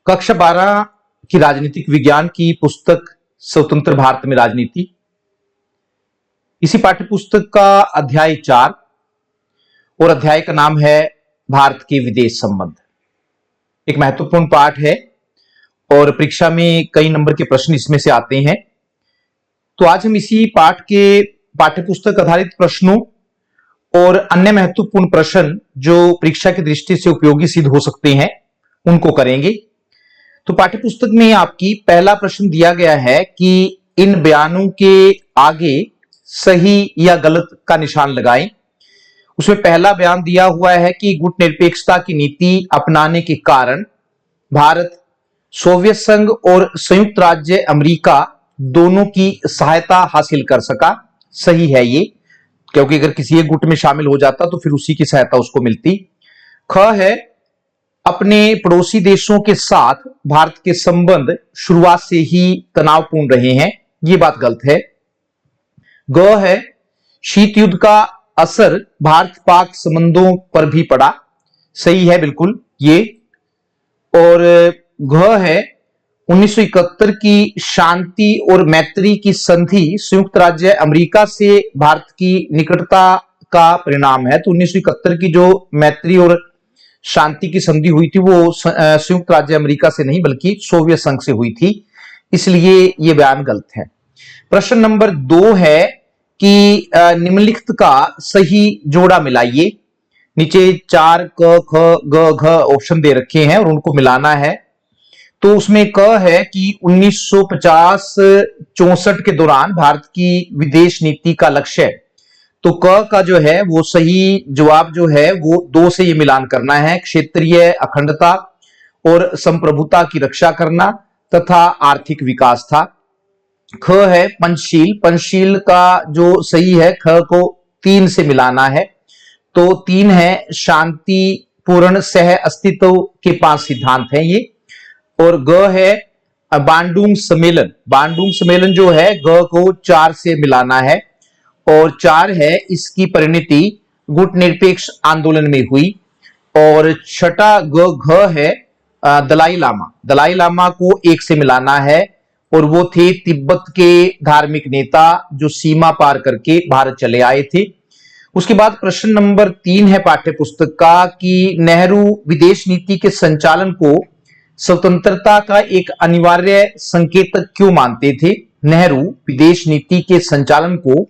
कक्षा 12 की राजनीतिक विज्ञान की पुस्तक स्वतंत्र भारत में राजनीति, इसी पाठ्य पुस्तक का अध्याय 4 और अध्याय का नाम है भारत के विदेश संबंध। एक महत्वपूर्ण पाठ है और परीक्षा में कई नंबर के प्रश्न इसमें से आते हैं। तो आज हम इसी पाठ के पाठ्य पुस्तक आधारित प्रश्नों और अन्य महत्वपूर्ण प्रश्न जो परीक्षा की दृष्टि से उपयोगी सिद्ध हो सकते हैं उनको करेंगे। तो पाठ्य पुस्तक में आपकी पहला प्रश्न दिया गया है कि इन बयानों के आगे सही या गलत का निशान लगाएं। उसमें पहला बयान दिया हुआ है कि गुटनिरपेक्षता की नीति अपनाने के कारण भारत सोवियत संघ और संयुक्त राज्य अमेरिका दोनों की सहायता हासिल कर सका। सही है ये, क्योंकि अगर किसी एक गुट में शामिल हो जाता तो फिर उसी की सहायता उसको मिलती। ख है, अपने पड़ोसी देशों के साथ भारत के संबंध शुरुआत से ही तनावपूर्ण रहे हैं। ये बात गलत है। ग है, शीत युद्ध का असर भारत पाक संबंधों पर भी पड़ा। सही है बिल्कुल ये। और घ है, 1971 की शांति और मैत्री की संधि संयुक्त राज्य अमेरिका से भारत की निकटता का परिणाम है। तो 1971 की जो मैत्री और शांति की संधि हुई थी वो संयुक्त राज्य अमेरिका से नहीं बल्कि सोवियत संघ से हुई थी, इसलिए ये बयान गलत है। प्रश्न नंबर 2 है कि निम्नलिखित का सही जोड़ा मिलाइए। नीचे 4 क ख ग घ ऑप्शन दे रखे हैं और उनको मिलाना है। तो उसमें क है कि 1950-64 के दौरान भारत की विदेश नीति का लक्ष्य है। तो क का जो है वो सही जवाब जो है वो 2 से ये मिलान करना है। क्षेत्रीय अखंडता और संप्रभुता की रक्षा करना तथा आर्थिक विकास था। ख है पंचशील। पंचशील का जो सही है ख को 3 से मिलाना है। तो 3 है शांतिपूर्ण सह अस्तित्व के 5 सिद्धांत हैं ये। और ग है बांडुंग सम्मेलन। बांडुंग सम्मेलन जो है ग को 4 से मिलाना है। और 4 है इसकी परिणति गुटनिरपेक्ष आंदोलन में हुई। और छठा ग घ है दलाई लामा। दलाई लामा को 1 से मिलाना है और वो थे तिब्बत के धार्मिक नेता जो सीमा पार करके भारत चले आए थे। उसके बाद प्रश्न नंबर 3 है पाठ्य पुस्तक का कि नेहरू विदेश नीति के संचालन को स्वतंत्रता का एक अनिवार्य संकेतक क्यों मानते थे। नेहरू विदेश नीति के संचालन को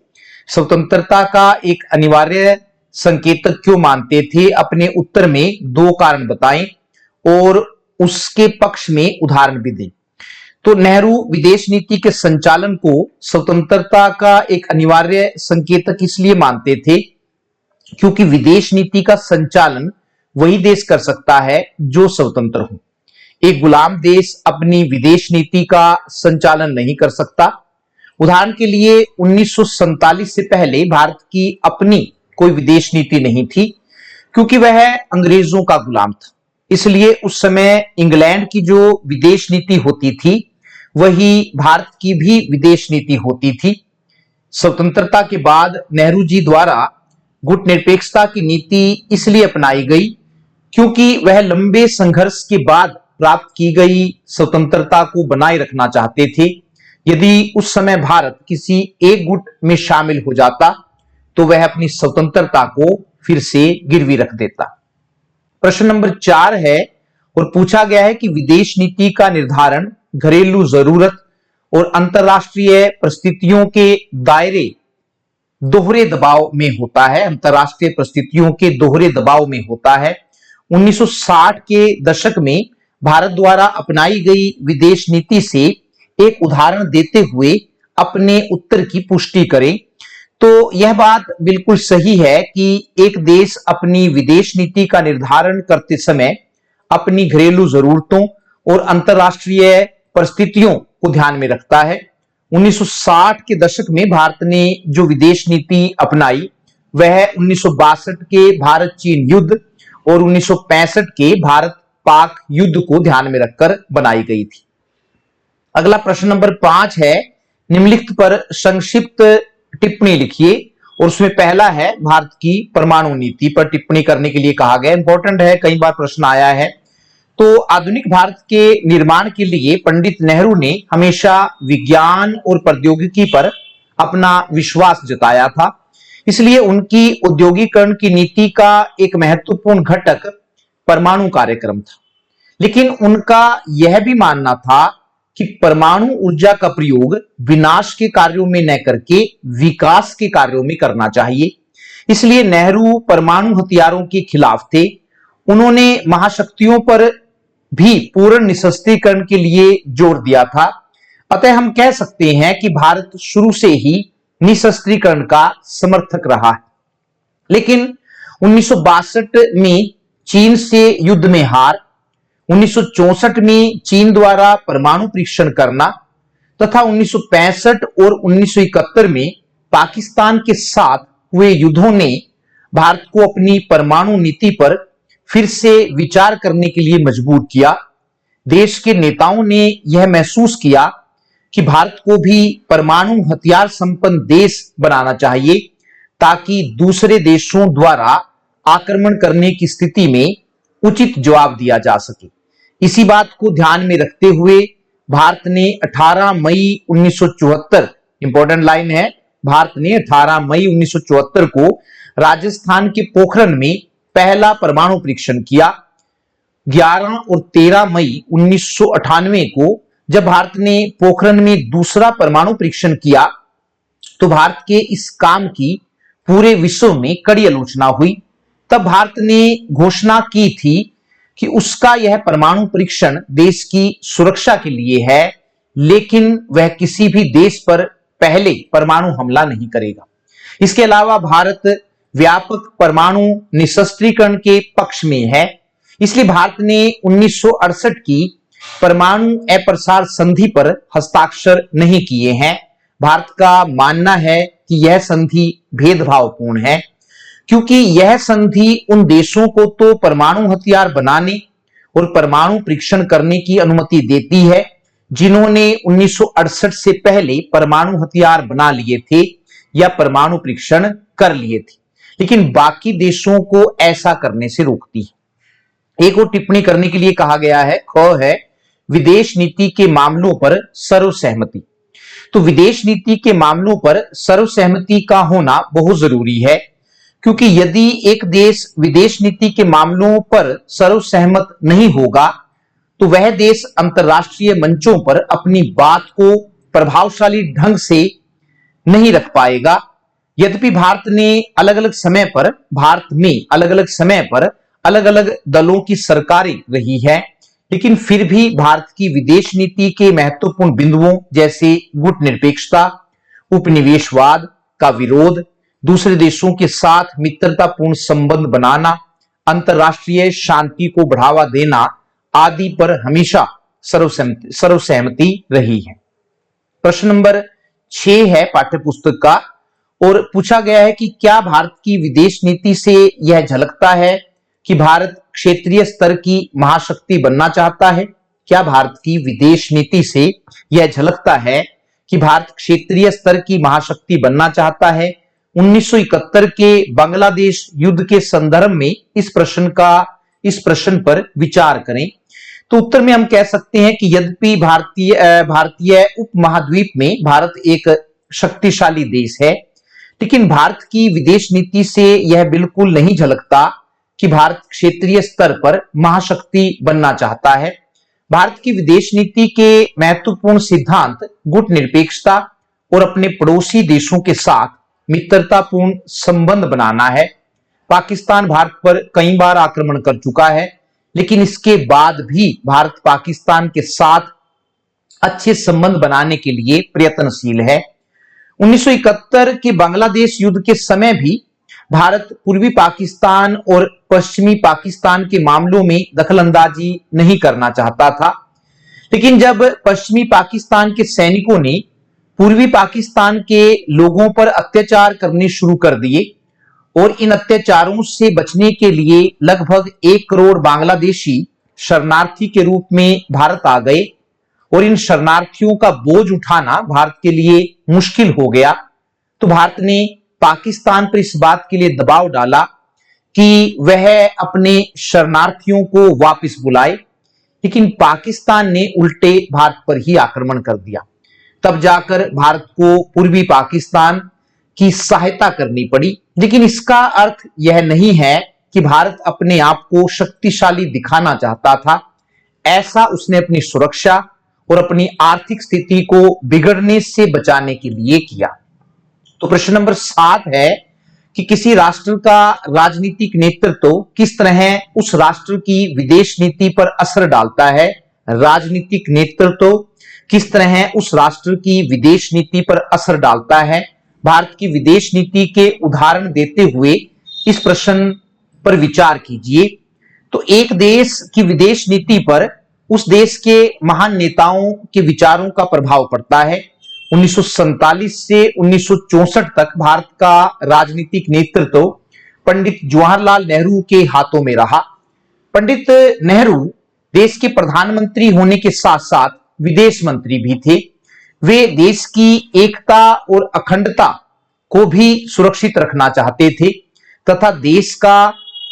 स्वतंत्रता का एक अनिवार्य संकेतक क्यों मानते थे। अपने उत्तर में 2 कारण बताएं और उसके पक्ष में उदाहरण भी दें। तो नेहरू विदेश नीति के संचालन को स्वतंत्रता का एक अनिवार्य संकेतक इसलिए मानते थे क्योंकि विदेश नीति का संचालन वही देश कर सकता है जो स्वतंत्र हो। एक गुलाम देश अपनी विदेश नीति का संचालन नहीं कर सकता। उदाहरण के लिए 1947 से पहले भारत की अपनी कोई विदेश नीति नहीं थी क्योंकि वह अंग्रेजों का गुलाम था। इसलिए उस समय इंग्लैंड की जो विदेश नीति होती थी वही भारत की भी विदेश नीति होती थी। स्वतंत्रता के बाद नेहरू जी द्वारा गुटनिरपेक्षता की नीति इसलिए अपनाई गई क्योंकि वह लंबे संघर्ष के बाद प्राप्त की गई स्वतंत्रता को बनाए रखना चाहते थे। यदि उस समय भारत किसी एक गुट में शामिल हो जाता तो वह अपनी स्वतंत्रता को फिर से गिरवी रख देता। प्रश्न नंबर 4 है और पूछा गया है कि विदेश नीति का निर्धारण घरेलू जरूरत और अंतरराष्ट्रीय परिस्थितियों के दायरे दोहरे दबाव में होता है। अंतरराष्ट्रीय परिस्थितियों के दोहरे दबाव में होता है। 1960 के दशक में भारत द्वारा अपनाई गई विदेश नीति से एक उदाहरण देते हुए अपने उत्तर की पुष्टि करें। तो यह बात बिल्कुल सही है कि एक देश अपनी विदेश नीति का निर्धारण करते समय अपनी घरेलू जरूरतों और अंतरराष्ट्रीय परिस्थितियों को ध्यान में रखता है। 1960 के दशक में भारत ने जो विदेश नीति अपनाई वह 1962 के भारत चीन युद्ध और 1965 के भारत पाक युद्ध को ध्यान में रखकर बनाई गई थी। अगला प्रश्न नंबर 5 है, निम्नलिखित पर संक्षिप्त टिप्पणी लिखिए और उसमें पहला है भारत की परमाणु नीति पर टिप्पणी करने के लिए कहा गया। इंपॉर्टेंट है, कई बार प्रश्न आया है। तो आधुनिक भारत के निर्माण के लिए पंडित नेहरू ने हमेशा विज्ञान और प्रौद्योगिकी पर अपना विश्वास जताया था। इसलिए उनकी औद्योगिकरण की नीति का एक महत्वपूर्ण घटक परमाणु कार्यक्रम था। लेकिन उनका यह भी मानना था कि परमाणु ऊर्जा का प्रयोग विनाश के कार्यों में न करके विकास के कार्यों में करना चाहिए। इसलिए नेहरू परमाणु हथियारों के खिलाफ थे। उन्होंने महाशक्तियों पर भी पूर्ण निशस्त्रीकरण के लिए जोर दिया था। अतः हम कह सकते हैं कि भारत शुरू से ही निशस्त्रीकरण का समर्थक रहा है। लेकिन 1962 में चीन से युद्ध में हार, 1964 में चीन द्वारा परमाणु परीक्षण करना तथा 1965 और 1971 में पाकिस्तान के साथ हुए युद्धों ने भारत को अपनी परमाणु नीति पर फिर से विचार करने के लिए मजबूर किया। देश के नेताओं ने यह महसूस किया कि भारत को भी परमाणु हथियार संपन्न देश बनाना चाहिए ताकि दूसरे देशों द्वारा आक्रमण करने की स्थिति में उचित जवाब दिया जा सके। इसी बात को ध्यान में रखते हुए भारत ने 18 मई 1974, इंपॉर्टेंट लाइन है, भारत ने 18 मई 1974 को राजस्थान के पोखरण में पहला परमाणु परीक्षण किया। 11 और 13 मई 1998 को जब भारत ने पोखरण में दूसरा परमाणु परीक्षण किया तो भारत के इस काम की पूरे विश्व में कड़ी आलोचना हुई। तब भारत ने घोषणा की थी कि उसका यह परमाणु परीक्षण देश की सुरक्षा के लिए है, लेकिन वह किसी भी देश पर पहले परमाणु हमला नहीं करेगा। इसके अलावा भारत व्यापक परमाणु निशस्त्रीकरण के पक्ष में है। इसलिए भारत ने 1968 की परमाणु अप्रसार संधि पर हस्ताक्षर नहीं किए हैं। भारत का मानना है कि यह संधि भेदभावपूर्ण है, क्योंकि यह संधि उन देशों को तो परमाणु हथियार बनाने और परमाणु परीक्षण करने की अनुमति देती है जिन्होंने 1968 से पहले परमाणु हथियार बना लिए थे या परमाणु परीक्षण कर लिए थे, लेकिन बाकी देशों को ऐसा करने से रोकती है। एक और टिप्पणी करने के लिए कहा गया है, ख है विदेश नीति के मामलों पर सर्वसहमति। तो विदेश नीति के मामलों पर सर्वसहमति का होना बहुत जरूरी है, क्योंकि यदि एक देश विदेश नीति के मामलों पर सर्वसहमत नहीं होगा तो वह देश अंतर्राष्ट्रीय मंचों पर अपनी बात को प्रभावशाली ढंग से नहीं रख पाएगा। यद्यपि भारत में अलग अलग समय पर अलग अलग दलों की सरकारें रही है, लेकिन फिर भी भारत की विदेश नीति के महत्वपूर्ण बिंदुओं जैसे गुटनिरपेक्षता, उपनिवेशवाद का विरोध, दूसरे देशों के साथ मित्रतापूर्ण संबंध बनाना, अंतर्राष्ट्रीय शांति को बढ़ावा देना आदि पर हमेशा सर्वसहमति रही है। प्रश्न नंबर 6 है पाठ्यपुस्तक का, और पूछा गया है कि क्या भारत की विदेश नीति से यह झलकता है कि भारत क्षेत्रीय स्तर की महाशक्ति बनना चाहता है? क्या भारत की विदेश नीति से यह झलकता है कि भारत क्षेत्रीय स्तर की महाशक्ति बनना चाहता है? 1971 के बांग्लादेश युद्ध के संदर्भ में इस प्रश्न पर विचार करें। तो उत्तर में हम कह सकते हैं कि यद्यपि भारतीय उपमहाद्वीप में भारत एक शक्तिशाली देश है, लेकिन भारत की विदेश नीति से यह बिल्कुल नहीं झलकता कि भारत क्षेत्रीय स्तर पर महाशक्ति बनना चाहता है। भारत की विदेश नीति के महत्वपूर्ण सिद्धांत गुटनिरपेक्षता और अपने पड़ोसी देशों के साथ मित्रतापूर्ण संबंध बनाना है। पाकिस्तान भारत पर कई बार आक्रमण कर चुका है, लेकिन इसके बाद भी भारत पाकिस्तान के साथ अच्छे संबंध बनाने के लिए प्रयत्नशील है। 1971 के बांग्लादेश युद्ध के समय भी भारत पूर्वी पाकिस्तान और पश्चिमी पाकिस्तान के मामलों में दखलंदाजी नहीं करना चाहता था, लेकिन जब पश्चिमी पाकिस्तान के सैनिकों ने पूर्वी पाकिस्तान के लोगों पर अत्याचार करने शुरू कर दिए और इन अत्याचारों से बचने के लिए लगभग 1 करोड़ बांग्लादेशी शरणार्थी के रूप में भारत आ गए और इन शरणार्थियों का बोझ उठाना भारत के लिए मुश्किल हो गया, तो भारत ने पाकिस्तान पर इस बात के लिए दबाव डाला कि वह अपने शरणार्थियों को वापस बुलाए। लेकिन पाकिस्तान ने उल्टे भारत पर ही आक्रमण कर दिया। तब जाकर भारत को पूर्वी पाकिस्तान की सहायता करनी पड़ी। लेकिन इसका अर्थ यह नहीं है कि भारत अपने आप को शक्तिशाली दिखाना चाहता था। ऐसा उसने अपनी सुरक्षा और अपनी आर्थिक स्थिति को बिगड़ने से बचाने के लिए किया। तो प्रश्न नंबर 7 है कि किसी राष्ट्र का राजनीतिक नेतृत्व किस तरह उस राष्ट्र की विदेश नीति पर असर डालता है। राजनीतिक नेतृत्व किस तरह उस राष्ट्र की विदेश नीति पर असर डालता है। भारत की विदेश नीति के उदाहरण देते हुए इस प्रश्न पर विचार कीजिए। तो एक देश की विदेश नीति पर उस देश के महान नेताओं के विचारों का प्रभाव पड़ता है। 1947 से 1964 तक भारत का राजनीतिक नेतृत्व पंडित जवाहरलाल नेहरू के हाथों में रहा। पंडित नेहरू देश के प्रधानमंत्री होने के साथ साथ विदेश मंत्री भी थे। वे देश की एकता और अखंडता को भी सुरक्षित रखना चाहते थे तथा देश का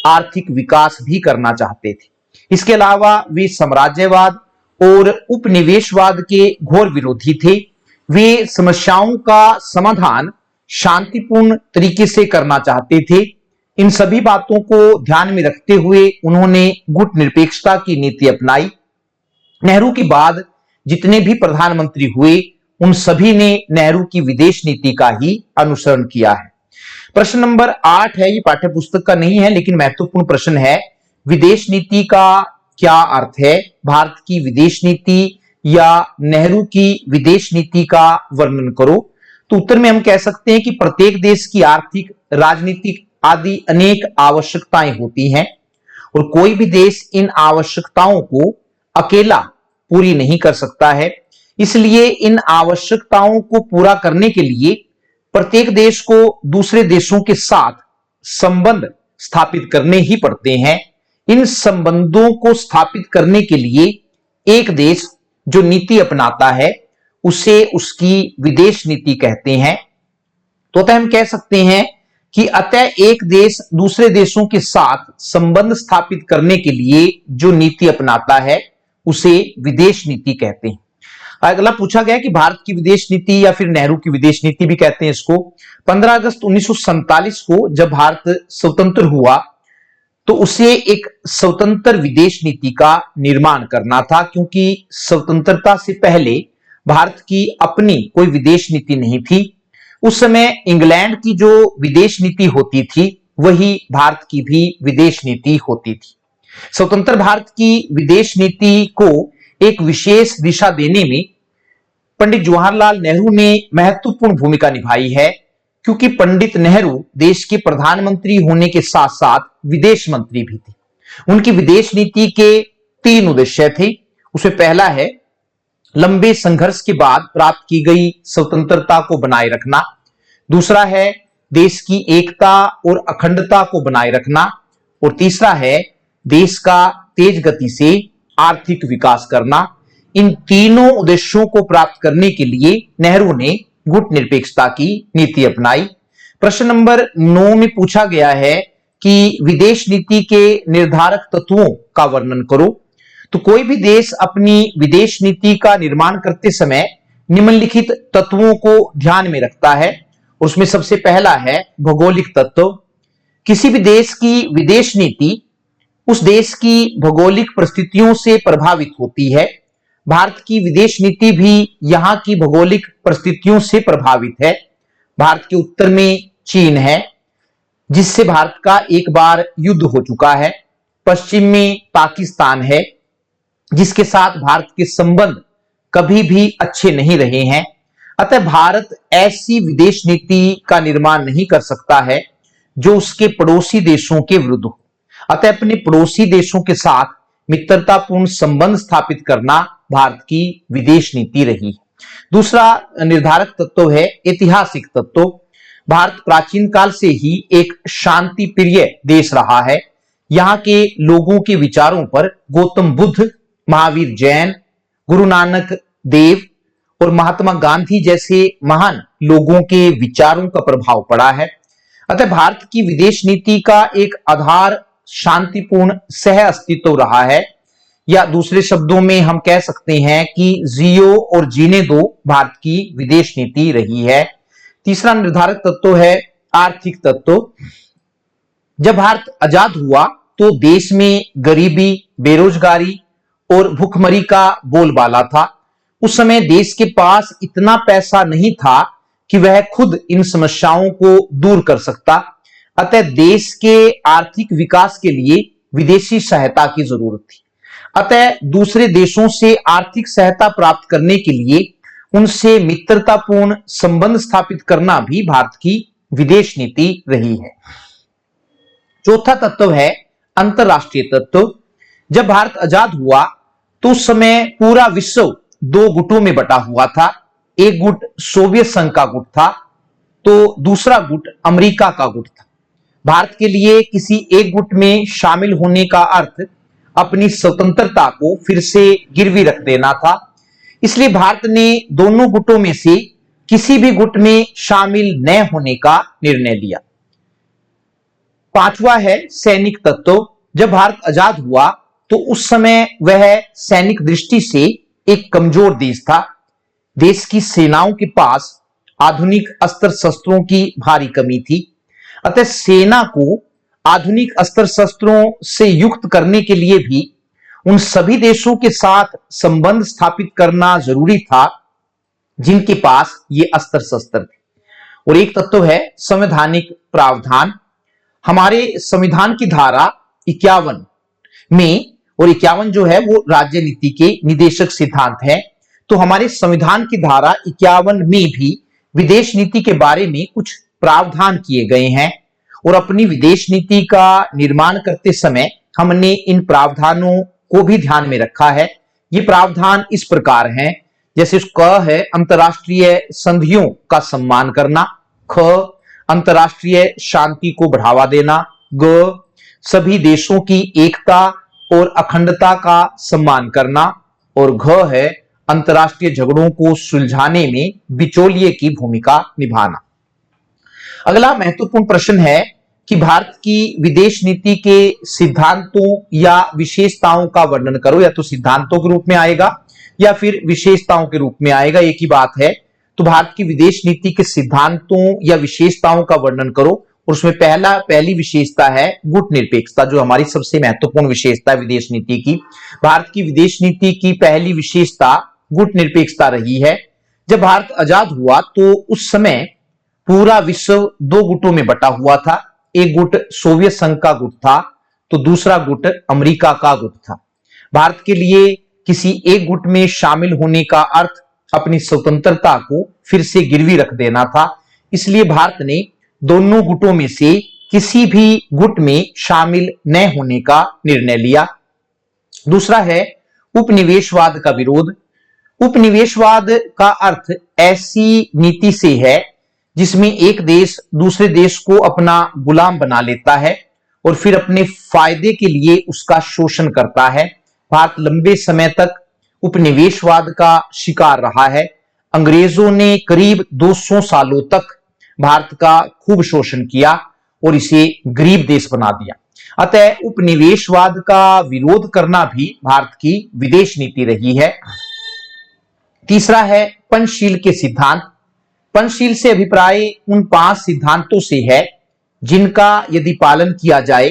आर्थिक विकास भी करना चाहते थे। इसके अलावा वे साम्राज्यवाद और उपनिवेशवाद के घोर विरोधी थे। वे समस्याओं का समाधान शांतिपूर्ण तरीके से करना चाहते थे। इन सभी बातों को ध्यान में रखते हुए उन्होंने गुटनिरपेक्षता की नीति अपनाई। नेहरू के बाद जितने भी प्रधानमंत्री हुए उन सभी ने नेहरू की विदेश नीति का ही अनुसरण किया है। प्रश्न नंबर 8 है, ये पाठ्य पुस्तक का नहीं है लेकिन महत्वपूर्ण प्रश्न है। विदेश नीति का क्या अर्थ है? भारत की विदेश नीति या नेहरू की विदेश नीति का वर्णन करो। तो उत्तर में हम कह सकते हैं कि प्रत्येक देश की आर्थिक, राजनीतिक आदि अनेक आवश्यकताएं होती हैं और कोई भी देश इन आवश्यकताओं को अकेला पूरी नहीं कर सकता है। इसलिए इन आवश्यकताओं को पूरा करने के लिए प्रत्येक देश को दूसरे देशों के साथ संबंध स्थापित करने ही पड़ते हैं। इन संबंधों को स्थापित करने के लिए एक देश जो नीति अपनाता है उसे उसकी विदेश नीति कहते हैं। तो अतः हम कह सकते हैं कि अतः एक देश दूसरे देशों के साथ संबंध स्थापित करने के लिए जो नीति अपनाता है उसे विदेश नीति कहते हैं। अगला पूछा गया कि भारत की विदेश नीति या फिर नेहरू की विदेश नीति भी कहते हैं इसको। 15 अगस्त 1947 को जब भारत स्वतंत्र हुआ तो उसे एक स्वतंत्र विदेश नीति का निर्माण करना था, क्योंकि स्वतंत्रता से पहले भारत की अपनी कोई विदेश नीति नहीं थी। उस समय इंग्लैंड की जो विदेश नीति होती थी वही भारत की भी विदेश नीति होती थी। स्वतंत्र भारत की विदेश नीति को एक विशेष दिशा देने में पंडित जवाहरलाल नेहरू ने महत्वपूर्ण भूमिका निभाई है, क्योंकि पंडित नेहरू देश के प्रधानमंत्री होने के साथ साथ विदेश मंत्री भी थे। उनकी विदेश नीति के 3 उद्देश्य थे। उसमें पहला है लंबे संघर्ष के बाद प्राप्त की गई स्वतंत्रता को बनाए रखना, दूसरा है देश की एकता और अखंडता को बनाए रखना, और तीसरा है देश का तेज गति से आर्थिक विकास करना। इन तीनों उद्देश्यों को प्राप्त करने के लिए नेहरू ने गुटनिरपेक्षता की नीति अपनाई। प्रश्न नंबर 9 में पूछा गया है कि विदेश नीति के निर्धारक तत्वों का वर्णन करो। तो कोई भी देश अपनी विदेश नीति का निर्माण करते समय निम्नलिखित तत्वों को ध्यान में रखता है। उसमें सबसे पहला है भौगोलिक तत्व। किसी भी देश की विदेश नीति उस देश की भौगोलिक परिस्थितियों से प्रभावित होती है। भारत की विदेश नीति भी यहां की भौगोलिक परिस्थितियों से प्रभावित है। भारत के उत्तर में चीन है, जिससे भारत का एक बार युद्ध हो चुका है। पश्चिम में पाकिस्तान है, जिसके साथ भारत के संबंध कभी भी अच्छे नहीं रहे हैं। अतः भारत ऐसी विदेश नीति का निर्माण नहीं कर सकता है जो उसके पड़ोसी देशों के विरुद्ध हो। अतः अपने पड़ोसी देशों के साथ मित्रतापूर्ण संबंध स्थापित करना भारत की विदेश नीति रही। दूसरा निर्धारक तत्व है ऐतिहासिक तत्व। भारत प्राचीन काल से ही एक शांति प्रिय देश रहा है। यहाँ के लोगों के विचारों पर गौतम बुद्ध, महावीर जैन, गुरु नानक देव और महात्मा गांधी जैसे महान लोगों के विचारों का प्रभाव पड़ा है। अतः भारत की विदेश नीति का एक आधार शांतिपूर्ण सह अस्तित्व रहा है। या दूसरे शब्दों में हम कह सकते हैं कि जियो और जीने दो भारत की विदेश नीति रही है। तीसरा निर्धारक तत्व है आर्थिक तत्व। जब भारत आजाद हुआ तो देश में गरीबी, बेरोजगारी और भुखमरी का बोलबाला था। उस समय देश के पास इतना पैसा नहीं था कि वह खुद इन समस्याओं को दूर कर सकता। अतः देश के आर्थिक विकास के लिए विदेशी सहायता की जरूरत थी। अतः दूसरे देशों से आर्थिक सहायता प्राप्त करने के लिए उनसे मित्रतापूर्ण संबंध स्थापित करना भी भारत की विदेश नीति रही है। चौथा तत्व है अंतरराष्ट्रीय तत्व। जब भारत आजाद हुआ तो उस समय पूरा विश्व दो गुटों में बटा हुआ था। एक गुट सोवियत संघ का गुट था तो दूसरा गुट अमेरिका का गुट था। भारत के लिए किसी एक गुट में शामिल होने का अर्थ अपनी स्वतंत्रता को फिर से गिरवी रख देना था। इसलिए भारत ने दोनों गुटों में से किसी भी गुट में शामिल न होने का निर्णय लिया। पांचवा है सैनिक तत्व। जब भारत आजाद हुआ तो उस समय वह सैनिक दृष्टि से एक कमजोर देश था। देश की सेनाओं के पास आधुनिक अस्त्र शस्त्रों की भारी कमी थी। अतः सेना को आधुनिक अस्त्र शस्त्रों से युक्त करने के लिए भी उन सभी देशों के साथ संबंध स्थापित करना जरूरी था जिनके पास ये अस्त्र शस्त्र थे। और एक तत्व है संवैधानिक प्रावधान। हमारे संविधान की धारा 51 में, और 51 जो है वो राज्य नीति के निदेशक सिद्धांत है, तो हमारे संविधान की धारा 51 में भी विदेश नीति के बारे में कुछ प्रावधान किए गए हैं। और अपनी विदेश नीति का निर्माण करते समय हमने इन प्रावधानों को भी ध्यान में रखा है। ये प्रावधान इस प्रकार हैं, जैसे क है अंतरराष्ट्रीय संधियों का सम्मान करना, ख अंतरराष्ट्रीय शांति को बढ़ावा देना, ग सभी देशों की एकता और अखंडता का सम्मान करना, और घ है अंतरराष्ट्रीय झगड़ों को सुलझाने में बिचौलिए की भूमिका निभाना। अगला महत्वपूर्ण प्रश्न है कि भारत की विदेश नीति के सिद्धांतों या विशेषताओं का वर्णन करो। या तो सिद्धांतों के रूप में आएगा या फिर विशेषताओं के रूप में आएगा, एक ही बात है। तो भारत की विदेश नीति के सिद्धांतों या विशेषताओं का वर्णन करो। और उसमें पहली विशेषता है गुट निरपेक्षता, जो हमारी सबसे महत्वपूर्ण विशेषता है विदेश नीति की। भारत की विदेश नीति की पहली विशेषता गुट निरपेक्षता रही है। जब भारत आजाद हुआ तो उस समय पूरा विश्व दो गुटों में बटा हुआ था। एक गुट सोवियत संघ का गुट था तो दूसरा गुट अमेरिका का गुट था। भारत के लिए किसी एक गुट में शामिल होने का अर्थ अपनी स्वतंत्रता को फिर से गिरवी रख देना था। इसलिए भारत ने दोनों गुटों में से किसी भी गुट में शामिल न होने का निर्णय लिया। दूसरा है उपनिवेशवाद का विरोध। उपनिवेशवाद का अर्थ ऐसी नीति से है जिसमें एक देश दूसरे देश को अपना गुलाम बना लेता है और फिर अपने फायदे के लिए उसका शोषण करता है। भारत लंबे समय तक उपनिवेशवाद का शिकार रहा है। अंग्रेजों ने करीब 200 सालों तक भारत का खूब शोषण किया और इसे गरीब देश बना दिया। अतः उपनिवेशवाद का विरोध करना भी भारत की विदेश नीति रही है। तीसरा है पंचशील के सिद्धांत। पंचशील से अभिप्राय उन 5 सिद्धांतों से है जिनका यदि पालन किया जाए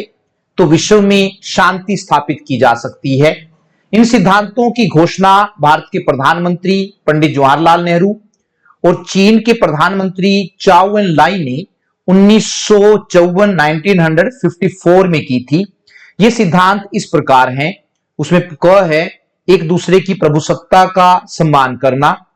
तो विश्व में शांति स्थापित की जा सकती है। इन सिद्धांतों की घोषणा भारत के प्रधानमंत्री पंडित जवाहरलाल नेहरू और चीन के प्रधानमंत्री चाओ एन लाई ने 1954 में की थी। ये सिद्धांत इस प्रकार हैं। उसमें क है एक दूसरे की प्रभुसत्ता का सम्मान करना,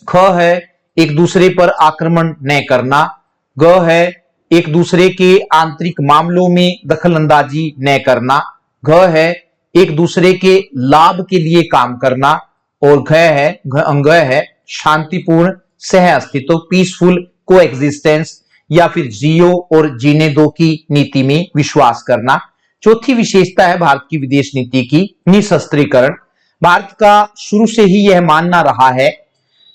ख है एक दूसरे पर आक्रमण न करना, ग है एक दूसरे के आंतरिक मामलों में दखलंदाजी न करना, घ है एक दूसरे के लाभ के लिए काम करना, और घ है शांतिपूर्ण सह अस्तित्व, पीसफुल कोएग्जिस्टेंस, या फिर जियो और जीने दो की नीति में विश्वास करना। चौथी विशेषता है भारत की विदेश नीति की निशस्त्रीकरण। भारत का शुरू से ही यह मानना रहा है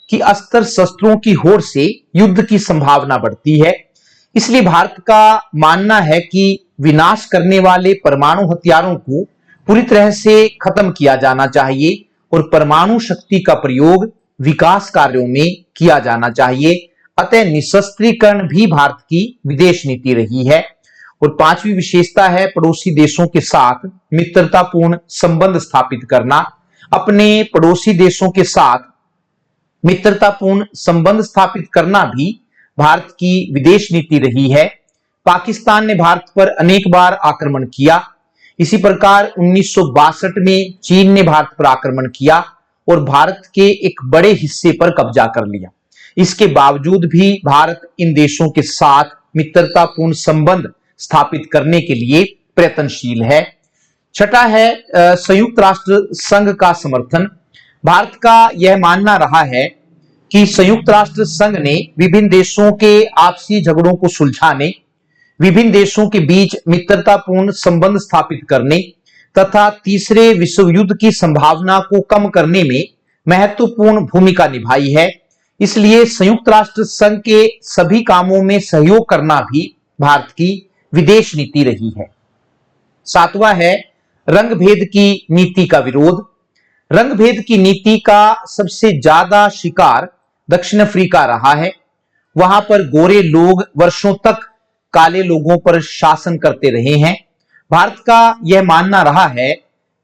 कि अस्त्र शस्त्रों की होड़ से युद्ध की संभावना बढ़ती है। इसलिए भारत का मानना है कि विनाश करने वाले परमाणु हथियारों को पूरी तरह से खत्म किया जाना चाहिए और परमाणु शक्ति का प्रयोग विकास कार्यों में किया जाना चाहिए। अतः निशस्त्रीकरण भी भारत की विदेश नीति रही है। और पांचवी विशेषता है पड़ोसी देशों के साथ मित्रतापूर्ण संबंध स्थापित करना। अपने पड़ोसी देशों के साथ मित्रतापूर्ण संबंध स्थापित करना भी भारत की विदेश नीति रही है। पाकिस्तान ने भारत पर अनेक बार आक्रमण किया। इसी प्रकार 1962 में चीन ने भारत पर आक्रमण किया और भारत के एक बड़े हिस्से पर कब्जा कर लिया। इसके बावजूद भी भारत इन देशों के साथ मित्रतापूर्ण संबंध स्थापित करने के लिए प्रयत्नशील है। छठा है संयुक्त राष्ट्र संघ का समर्थन। भारत का यह मानना रहा है कि संयुक्त राष्ट्र संघ ने विभिन्न देशों के आपसी झगड़ों को सुलझाने, विभिन्न देशों के बीच मित्रतापूर्ण संबंध स्थापित करने तथा तीसरे विश्व युद्ध की संभावना को कम करने में महत्वपूर्ण भूमिका निभाई है। इसलिए संयुक्त राष्ट्र संघ के सभी कामों में सहयोग करना भी भारत की विदेश नीति रही है। सातवां है रंग भेद की नीति का विरोध। रंग भेद की नीति का सबसे ज्यादा शिकार दक्षिण अफ्रीका रहा है। वहां पर गोरे लोग वर्षों तक काले लोगों पर शासन करते रहे हैं। भारत का यह मानना रहा है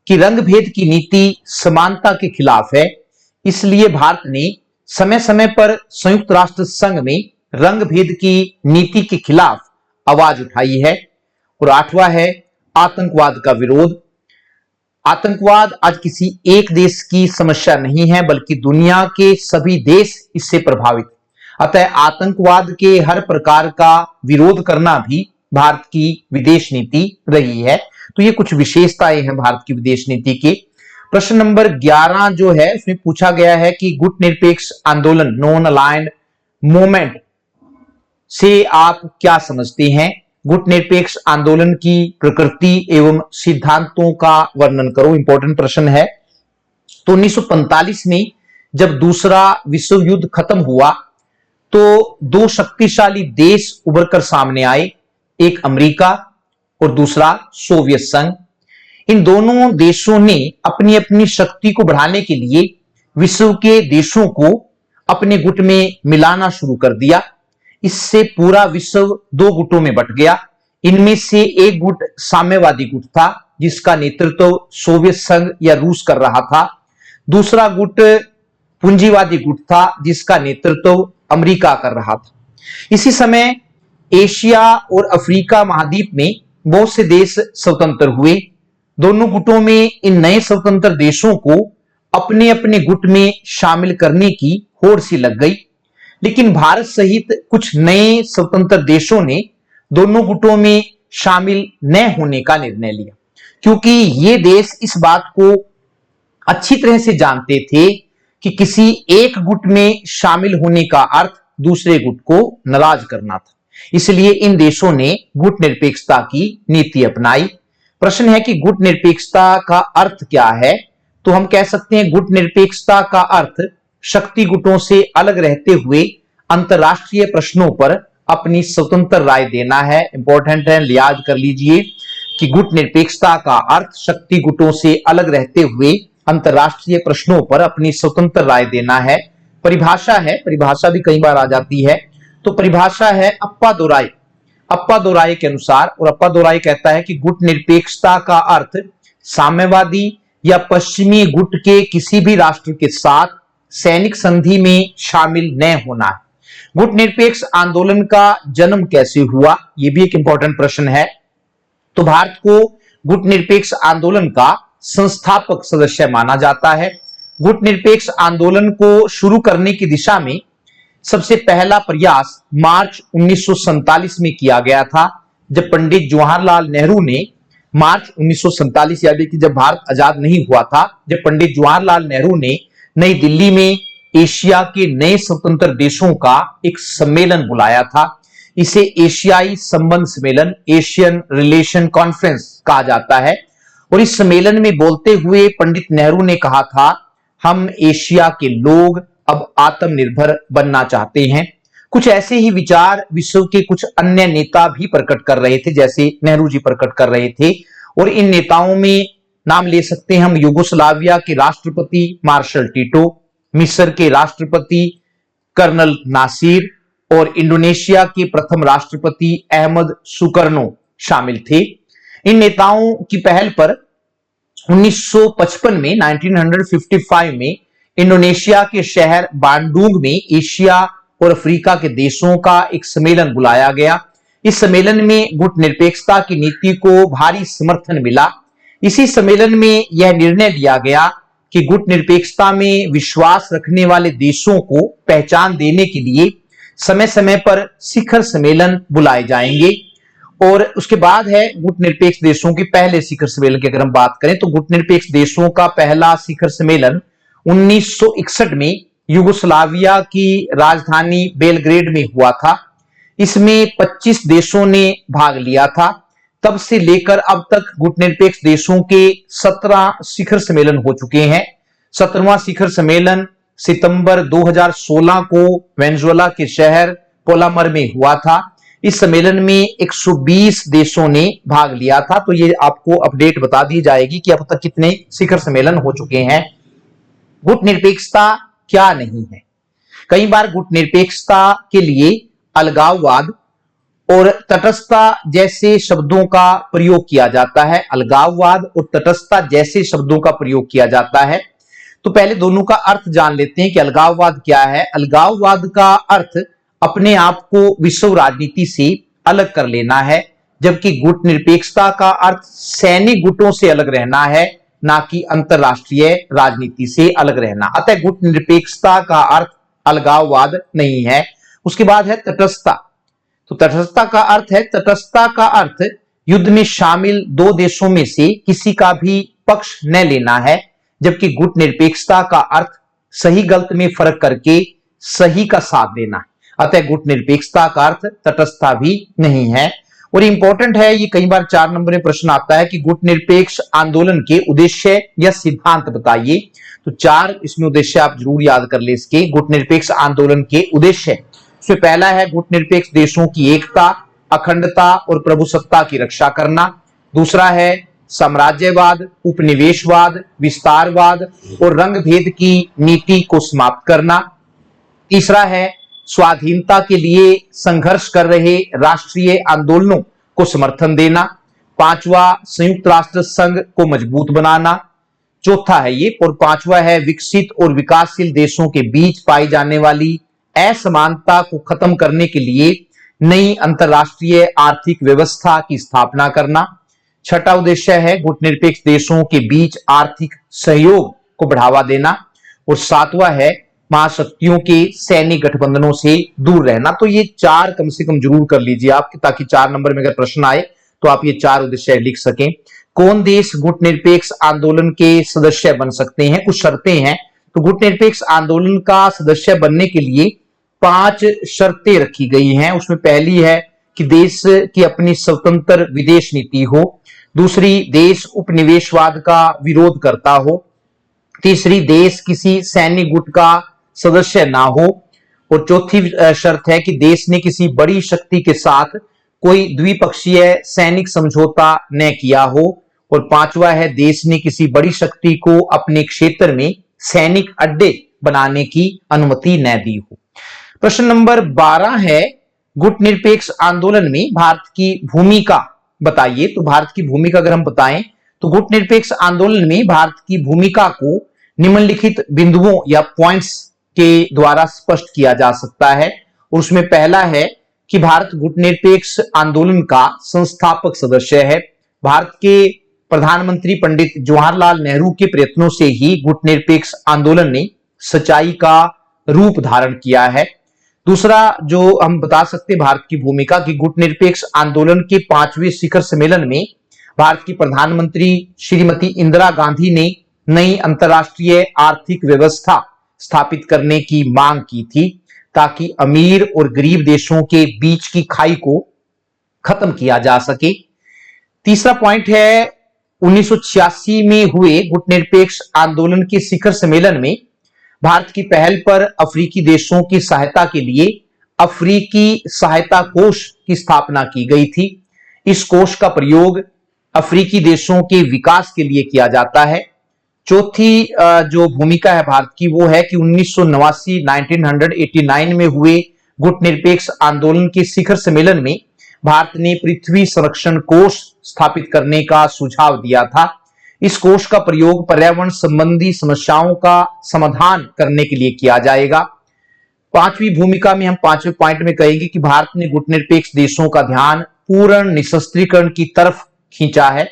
कि रंग भेद की नीति समानता के खिलाफ है। इसलिए भारत ने समय समय पर संयुक्त राष्ट्र संघ में रंग भेद की नीति के खिलाफ आवाज उठाई है। और आठवां है आतंकवाद का विरोध। आतंकवाद आज किसी एक देश की समस्या नहीं है, बल्कि दुनिया के सभी देश इससे प्रभावित। अतः आतंकवाद के हर प्रकार का विरोध करना भी भारत की विदेश नीति रही है। तो ये कुछ विशेषताएं हैं भारत की विदेश नीति के। प्रश्न नंबर 11 जो है उसमें पूछा गया है कि गुटनिरपेक्ष आंदोलन नॉन अलाइंड मूवमेंट से आप क्या समझते हैं। गुटनिरपेक्ष आंदोलन की प्रकृति एवं सिद्धांतों का वर्णन करो। इंपॉर्टेंट प्रश्न है। तो 1945 में जब दूसरा विश्व युद्ध खत्म हुआ तो दो शक्तिशाली देश उभरकर सामने आए, एक अमेरिका और दूसरा सोवियत संघ। इन दोनों देशों ने अपनी अपनी शक्ति को बढ़ाने के लिए विश्व के देशों को अपने गुट में मिलाना शुरू कर दिया। इससे पूरा विश्व दो गुटों में बंट गया। इनमें से एक गुट साम्यवादी गुट था जिसका नेतृत्व सोवियत संघ या रूस कर रहा था। दूसरा गुट पूंजीवादी गुट था जिसका नेतृत्व अमेरिका कर रहा था। इसी समय एशिया और अफ्रीका महाद्वीप में बहुत से देश स्वतंत्र हुए। दोनों गुटों में इन नए स्वतंत्र देशों को अपने अपने गुट में शामिल करने की होड़ सी लग गई। लेकिन भारत सहित कुछ नए स्वतंत्र देशों ने दोनों गुटों में शामिल न होने का निर्णय लिया, क्योंकि ये देश इस बात को अच्छी तरह से जानते थे कि किसी एक गुट में शामिल होने का अर्थ दूसरे गुट को नाराज करना था। इसलिए इन देशों ने गुट निरपेक्षता की नीति अपनाई। प्रश्न है कि गुट निरपेक्षता का अर्थ क्या है। तो हम कह सकते हैं गुट निरपेक्षता का अर्थ शक्ति गुटों से अलग रहते हुए अंतरराष्ट्रीय प्रश्नों पर अपनी स्वतंत्र राय देना है। इंपॉर्टेंट है, याद कर लीजिए कि गुट निरपेक्षता का अर्थ शक्ति गुटों से अलग रहते हुए अंतरराष्ट्रीय प्रश्नों पर अपनी स्वतंत्र राय देना है। परिभाषा है, परिभाषा भी कई बार आ जाती है। तो परिभाषा है अप्पा दोराई के अनुसार, और अप्पा दोराई कहता है कि गुट निरपेक्षता का अर्थ साम्यवादी या पश्चिमी गुट के किसी भी राष्ट्र के साथ सैनिक संधि में शामिल न होना है। गुट निरपेक्ष आंदोलन का जन्म कैसे हुआ, यह भी एक इंपॉर्टेंट प्रश्न है। तो भारत को गुट निरपेक्ष आंदोलन का संस्थापक सदस्य माना जाता है। गुट निरपेक्ष आंदोलन को शुरू करने की दिशा में सबसे पहला प्रयास मार्च 1947 में किया गया था, जब पंडित जवाहरलाल नेहरू ने मार्च 1947 यानी कि जब भारत आजाद नहीं हुआ था, जब पंडित जवाहरलाल नेहरू ने नई दिल्ली में एशिया के नए स्वतंत्र देशों का एक सम्मेलन बुलाया था। इसे एशियाई संबंध सम्मेलन, एशियन रिलेशन कॉन्फ्रेंस कहा जाता है। और इस सम्मेलन में बोलते हुए पंडित नेहरू ने कहा था, हम एशिया के लोग अब आत्मनिर्भर बनना चाहते हैं। कुछ ऐसे ही विचार विश्व के कुछ अन्य नेता भी प्रकट कर रहे थे, जैसे नेहरू जी प्रकट कर रहे थे। और इन नेताओं में नाम ले सकते हैं हम यूगोस्लाविया के राष्ट्रपति मार्शल टिटो, मिस्र के राष्ट्रपति कर्नल नासिर और इंडोनेशिया के प्रथम राष्ट्रपति अहमद सुकर्नो शामिल थे। इन नेताओं की पहल पर 1955 में 1955 में इंडोनेशिया के शहर बांडुंग में एशिया और अफ्रीका के देशों का एक सम्मेलन बुलाया गया। इस सम्मेलन में गुटनिरपेक्षता की नीति को भारी समर्थन मिला। इसी सम्मेलन में यह निर्णय लिया गया कि गुटनिरपेक्षता में विश्वास रखने वाले देशों को पहचान देने के लिए समय समय पर शिखर सम्मेलन बुलाए जाएंगे। और उसके बाद है गुटनिरपेक्ष देशों के पहले शिखर सम्मेलन की अगर हम बात करें तो गुटनिरपेक्ष देशों का पहला शिखर सम्मेलन 1961 में यूगोस्लाविया की राजधानी बेलग्रेड में हुआ था। इसमें 25 देशों ने भाग लिया था। तब से लेकर अब तक गुटनिरपेक्ष देशों के 17 शिखर सम्मेलन हो चुके हैं। 17वां शिखर सम्मेलन सितंबर 2016 को वेनेजुएला के शहर पोलामर में हुआ था। इस सम्मेलन में 120 देशों ने भाग लिया था। तो ये आपको अपडेट बता दी जाएगी कि अब तक कितने शिखर सम्मेलन हो चुके हैं। गुटनिरपेक्षता क्या नहीं है? कई बार गुटनिरपेक्षता के लिए अलगाववाद और तटस्थता जैसे शब्दों का प्रयोग किया जाता है। अलगाववाद और तटस्थता जैसे शब्दों का प्रयोग किया जाता है। तो पहले दोनों का अर्थ जान लेते हैं कि अलगाववाद क्या है। अलगाववाद का अर्थ अपने आप को विश्व राजनीति से अलग कर लेना है, जबकि गुटनिरपेक्षता का अर्थ सैनिक गुटों से अलग रहना है, ना कि अंतरराष्ट्रीय राजनीति से अलग रहना। अतः गुटनिरपेक्षता का अर्थ अलगाववाद नहीं है। उसके बाद है तटस्थता। तो तटस्थता का अर्थ है, तटस्थता का अर्थ युद्ध में शामिल दो देशों में से किसी का भी पक्ष न लेना है, जबकि गुटनिरपेक्षता का अर्थ सही गलत में फर्क करके सही का साथ देना है। अतः गुटनिरपेक्षता का अर्थ तटस्थता भी नहीं है। और इंपॉर्टेंट है, ये कई बार 4 नंबर में प्रश्न आता है कि गुटनिरपेक्ष आंदोलन के उद्देश्य या सिद्धांत बताइए। तो 4 इसमें उद्देश्य आप जरूर याद कर ले इसके। गुटनिरपेक्ष आंदोलन के उद्देश्य, इसमें पहला है गुटनिरपेक्ष देशों की एकता, अखंडता और प्रभुसत्ता की रक्षा करना। दूसरा है साम्राज्यवाद, उपनिवेशवाद, विस्तारवाद और रंग भेद की नीति को समाप्त करना। तीसरा है स्वाधीनता के लिए संघर्ष कर रहे राष्ट्रीय आंदोलनों को समर्थन देना। पांचवा संयुक्त राष्ट्र संघ को मजबूत बनाना। चौथा है ये। और पांचवा है विकसित और विकासशील देशों के बीच पाई जाने वाली असमानता को खत्म करने के लिए नई अंतरराष्ट्रीय आर्थिक व्यवस्था की स्थापना करना। छठा उद्देश्य है गुटनिरपेक्ष देशों के बीच आर्थिक सहयोग को बढ़ावा देना। और सातवां है महाशक्तियों के सैनिक गठबंधनों से दूर रहना। तो ये 4 कम से कम जरूर कर लीजिए आप, ताकि 4 नंबर में अगर प्रश्न आए तो आप ये 4 उद्देश्य लिख सकें। कौन देश गुटनिरपेक्ष आंदोलन के सदस्य बन सकते हैं? कुछ शर्तें हैं। तो गुटनिरपेक्ष आंदोलन का सदस्य बनने के लिए 5 शर्तें रखी गई हैं। उसमें पहली है कि देश की अपनी स्वतंत्र विदेश नीति हो। दूसरी, देश उपनिवेशवाद का विरोध करता हो। तीसरी, देश किसी सैनिक गुट का सदस्य ना हो। और चौथी शर्त है कि देश ने किसी बड़ी शक्ति के साथ कोई द्विपक्षीय सैनिक समझौता न किया हो। और पांचवा है, देश ने किसी बड़ी शक्ति को अपने क्षेत्र में सैनिक अड्डे बनाने की अनुमति न दी हो। प्रश्न नंबर 12 है, गुटनिरपेक्ष आंदोलन में भारत की भूमिका बताइए। तो भारत की भूमिका अगर हम बताएं तो गुटनिरपेक्ष आंदोलन में भारत की भूमिका को निम्नलिखित बिंदुओं या पॉइंट्स के द्वारा स्पष्ट किया जा सकता है। और उसमें पहला है कि भारत गुटनिरपेक्ष आंदोलन का संस्थापक सदस्य है। भारत के प्रधानमंत्री पंडित जवाहरलाल नेहरू के प्रयत्नों से ही गुटनिरपेक्ष आंदोलन ने सच्चाई का रूप धारण किया है। दूसरा जो हम बता सकते हैं भारत की भूमिका कि गुटनिरपेक्ष आंदोलन के 5वें शिखर सम्मेलन में भारत की प्रधानमंत्री श्रीमती इंदिरा गांधी ने नई अंतरराष्ट्रीय आर्थिक व्यवस्था स्थापित करने की मांग की थी, ताकि अमीर और गरीब देशों के बीच की खाई को खत्म किया जा सके। तीसरा पॉइंट है, 1986 में हुए गुटनिरपेक्ष आंदोलन के शिखर सम्मेलन में भारत की पहल पर अफ्रीकी देशों की सहायता के लिए अफ्रीकी सहायता कोष की स्थापना की गई थी। इस कोष का प्रयोग अफ्रीकी देशों के विकास के लिए किया जाता है। चौथी जो भूमिका है भारत की वो है कि 1989 में हुए गुटनिरपेक्ष आंदोलन के शिखर सम्मेलन में भारत ने पृथ्वी संरक्षण कोष स्थापित करने का सुझाव दिया था। इस कोष का प्रयोग पर्यावरण संबंधी समस्याओं का समाधान करने के लिए किया जाएगा। पांचवी भूमिका में हम पांचवें पॉइंट में कहेंगे कि भारत ने गुटनिरपेक्ष देशों का ध्यान पूर्ण निशस्त्रीकरण की तरफ खींचा है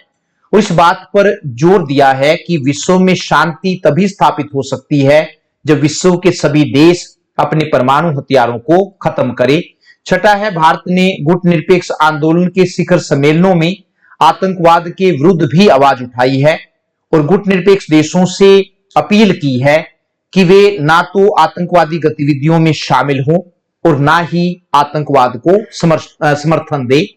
और इस बात पर जोर दिया है कि विश्व में शांति तभी स्थापित हो सकती है जब विश्व के सभी देश अपने परमाणु हथियारों को खत्म करें। छठा है, भारत ने गुटनिरपेक्ष आंदोलन के शिखर सम्मेलनों में आतंकवाद के विरुद्ध भी आवाज उठाई है और गुटनिरपेक्ष देशों से अपील की है कि वे ना तो आतंकवादी गतिविधियों में शामिल हों और ना ही आतंकवाद को समर्थन दे।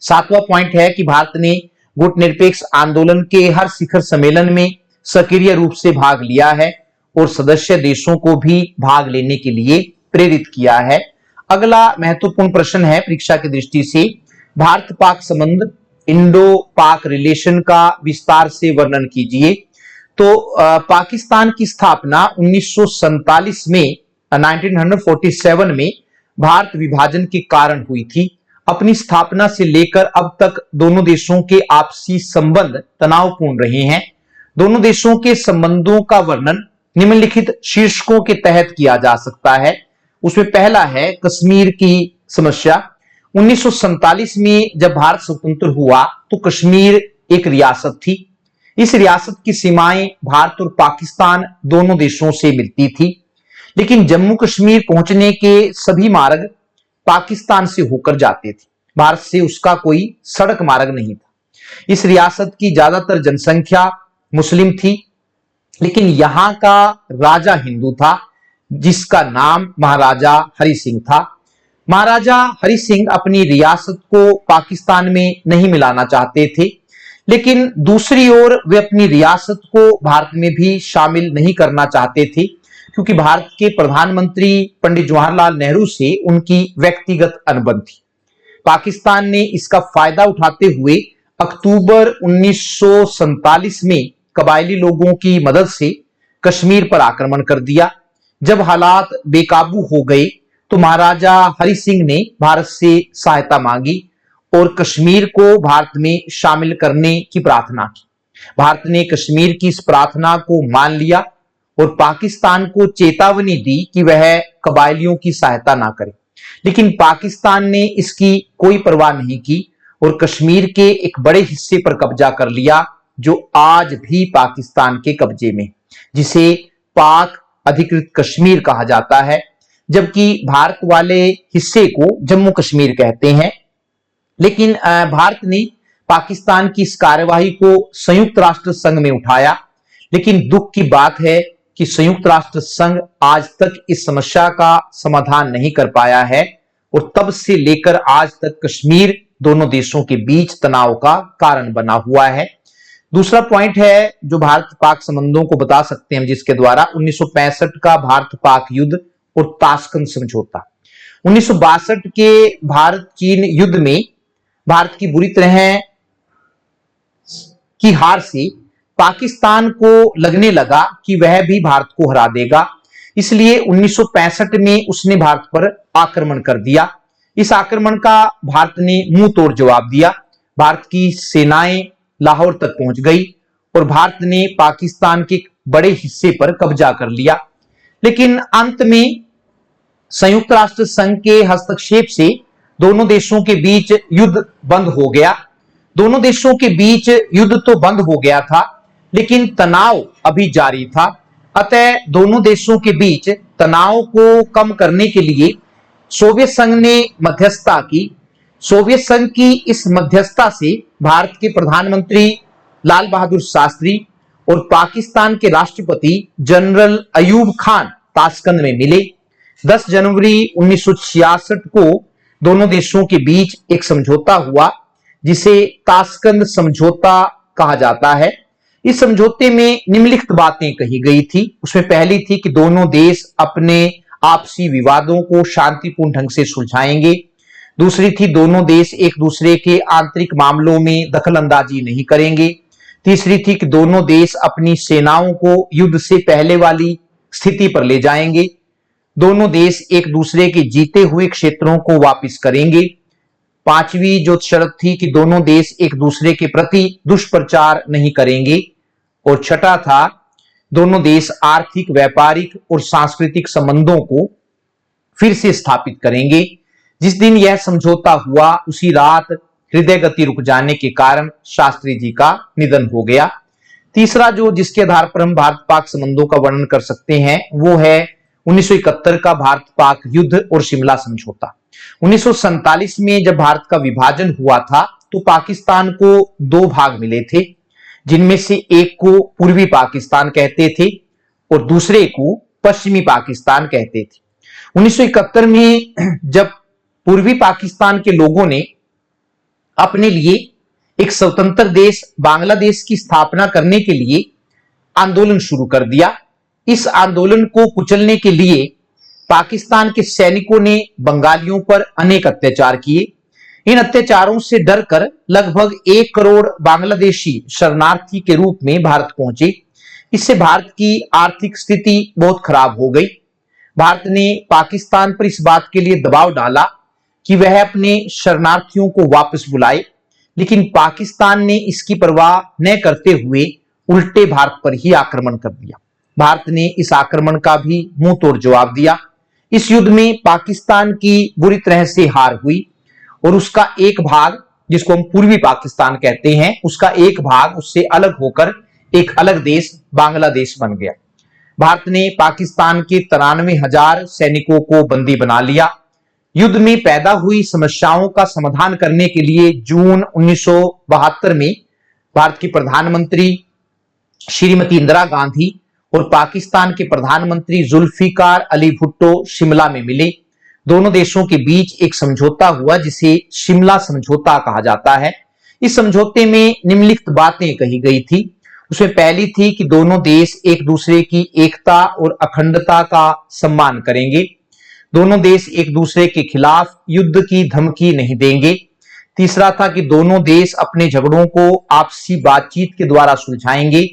सातवां पॉइंट है कि भारत ने गुटनिरपेक्ष आंदोलन के हर शिखर सम्मेलन में सक्रिय रूप से भाग लिया है और सदस्य देशों को भी भाग लेने के लिए प्रेरित किया है। अगला महत्वपूर्ण प्रश्न है परीक्षा की दृष्टि से, भारत पाक संबंध इंडो पाक रिलेशन का विस्तार से वर्णन कीजिए। तो पाकिस्तान की स्थापना 1947 में 1947 में भारत विभाजन के कारण हुई थी। अपनी स्थापना से लेकर अब तक दोनों देशों के आपसी संबंध तनावपूर्ण रहे हैं। दोनों देशों के संबंधों का वर्णन निम्नलिखित शीर्षकों के तहत किया जा सकता है। उसमें पहला है कश्मीर की समस्या। 1947 में जब भारत स्वतंत्र हुआ तो कश्मीर एक रियासत थी। इस रियासत की सीमाएं भारत और पाकिस्तान दोनों देशों से मिलती थी, लेकिन जम्मू कश्मीर पहुंचने के सभी मार्ग पाकिस्तान से होकर जाते थे। भारत से उसका कोई सड़क मार्ग नहीं था। इस रियासत की ज्यादातर जनसंख्या मुस्लिम थी, लेकिन यहां का राजा हिंदू था जिसका नाम महाराजा हरि सिंह था। महाराजा हरि सिंह अपनी रियासत को पाकिस्तान में नहीं मिलाना चाहते थे, लेकिन दूसरी ओर वे अपनी रियासत को भारत में भी शामिल नहीं करना चाहते थे, क्योंकि भारत के प्रधानमंत्री पंडित जवाहरलाल नेहरू से उनकी व्यक्तिगत अनबन थी। पाकिस्तान ने इसका फायदा उठाते हुए अक्टूबर 1947 में कबायली लोगों की मदद से कश्मीर पर आक्रमण कर दिया। जब हालात बेकाबू हो गए तो महाराजा हरि सिंह ने भारत से सहायता मांगी और कश्मीर को भारत में शामिल करने की प्रार्थना की। भारत ने कश्मीर की इस प्रार्थना को मान लिया और पाकिस्तान को चेतावनी दी कि वह कबायलियों की सहायता ना करे, लेकिन पाकिस्तान ने इसकी कोई परवाह नहीं की और कश्मीर के एक बड़े हिस्से पर कब्जा कर लिया जो आज भी पाकिस्तान के कब्जे में, जिसे पाक अधिकृत कश्मीर कहा जाता है, जबकि भारत वाले हिस्से को जम्मू कश्मीर कहते हैं। लेकिन भारत ने पाकिस्तान की इस कार्यवाही को संयुक्त राष्ट्र संघ में उठाया, लेकिन दुख की बात है कि संयुक्त राष्ट्र संघ आज तक इस समस्या का समाधान नहीं कर पाया है और तब से लेकर आज तक कश्मीर दोनों देशों के बीच तनाव का कारण बना हुआ है। दूसरा पॉइंट है जो भारत पाक संबंधों को बता सकते हैं, जिसके द्वारा 1965 का भारत पाक युद्ध और ताशकंद समझौता। 1962 के भारत चीन युद्ध में भारत की बुरी तरह की हार से पाकिस्तान को लगने लगा कि वह भी भारत को हरा देगा, इसलिए 1965 में उसने भारत पर आक्रमण कर दिया। इस आक्रमण का भारत ने मुंह तोड़ जवाब दिया। भारत की सेनाएं लाहौर तक पहुंच गई और भारत ने पाकिस्तान के बड़े हिस्से पर कब्जा कर लिया, लेकिन अंत में संयुक्त राष्ट्र संघ के हस्तक्षेप से दोनों देशों के बीच युद्ध बंद हो गया। दोनों देशों के बीच युद्ध तो बंद हो गया था, लेकिन तनाव अभी जारी था। अतः दोनों देशों के बीच तनाव को कम करने के लिए सोवियत संघ ने मध्यस्थता की। सोवियत संघ की इस मध्यस्थता से भारत के प्रधानमंत्री लाल बहादुर शास्त्री और पाकिस्तान के राष्ट्रपति जनरल अयूब खान ताशकंद में मिले। 10 जनवरी 1966 को दोनों देशों के बीच एक समझौता हुआ जिसे ताशकंद समझौता कहा जाता है। इस समझौते में निम्नलिखित बातें कही गई थी। उसमें पहली थी कि दोनों देश अपने आपसी विवादों को शांतिपूर्ण ढंग से सुलझाएंगे। दूसरी थी दोनों देश एक दूसरे के आंतरिक मामलों में दखल अंदाजी नहीं करेंगे। तीसरी थी कि दोनों देश अपनी सेनाओं को युद्ध से पहले वाली स्थिति पर ले जाएंगे। दोनों देश एक दूसरे के जीते हुए क्षेत्रों को वापस करेंगे। पांचवी जो शर्त थी कि दोनों देश एक दूसरे के प्रति दुष्प्रचार नहीं करेंगे। और छठा था दोनों देश आर्थिक, व्यापारिक और सांस्कृतिक संबंधों को फिर से स्थापित करेंगे। जिस दिन यह समझौता हुआ उसी रात हृदय गति रुक जाने के कारण शास्त्री जी का निधन हो गया। तीसरा जो जिसके आधार पर हम भारत पाक संबंधों का वर्णन कर सकते हैं वो है 1971 का भारत पाक युद्ध और शिमला समझौता। 1947 में जब भारत का विभाजन हुआ था तो पाकिस्तान को दो भाग मिले थे, जिनमें से एक को पूर्वी पाकिस्तान कहते थे और दूसरे को पश्चिमी पाकिस्तान कहते थे। 1971 में जब पूर्वी पाकिस्तान के लोगों ने अपने लिए एक स्वतंत्र देश बांग्लादेश की स्थापना करने के लिए आंदोलन शुरू कर दिया, इस आंदोलन को कुचलने के लिए पाकिस्तान के सैनिकों ने बंगालियों पर अनेक अत्याचार किए। इन अत्याचारों से डरकर लगभग 1 करोड़ बांग्लादेशी शरणार्थी के रूप में भारत पहुंचे। इससे भारत की आर्थिक स्थिति बहुत खराब हो गई। भारत ने पाकिस्तान पर इस बात के लिए दबाव डाला कि वह अपने शरणार्थियों को वापस बुलाए, लेकिन पाकिस्तान ने इसकी परवाह न करते हुए उल्टे भारत पर ही आक्रमण कर दिया। भारत ने इस आक्रमण का भी मुंह तोड़ जवाब दिया। इस युद्ध में पाकिस्तान की बुरी तरह से हार हुई और उसका एक भाग, जिसको हम पूर्वी पाकिस्तान कहते हैं, उसका एक भाग उससे अलग होकर एक अलग देश बांग्लादेश बन गया। भारत ने पाकिस्तान के 93,000 सैनिकों को बंदी बना लिया। युद्ध में पैदा हुई समस्याओं का समाधान करने के लिए जून 1972 में भारत की प्रधानमंत्री श्रीमती इंदिरा गांधी और पाकिस्तान के प्रधानमंत्री जुल्फिकार अली भुट्टो शिमला में मिले। दोनों देशों के बीच एक समझौता हुआ जिसे शिमला समझौता कहा जाता है। इस समझौते में निम्नलिखित बातें कही गई थी। उसमें पहली थी कि दोनों देश एक दूसरे की एकता और अखंडता का सम्मान करेंगे। दोनों देश एक दूसरे के खिलाफ युद्ध की धमकी नहीं देंगे। तीसरा था कि दोनों देश अपने झगड़ों को आपसी बातचीत के द्वारा सुलझाएंगे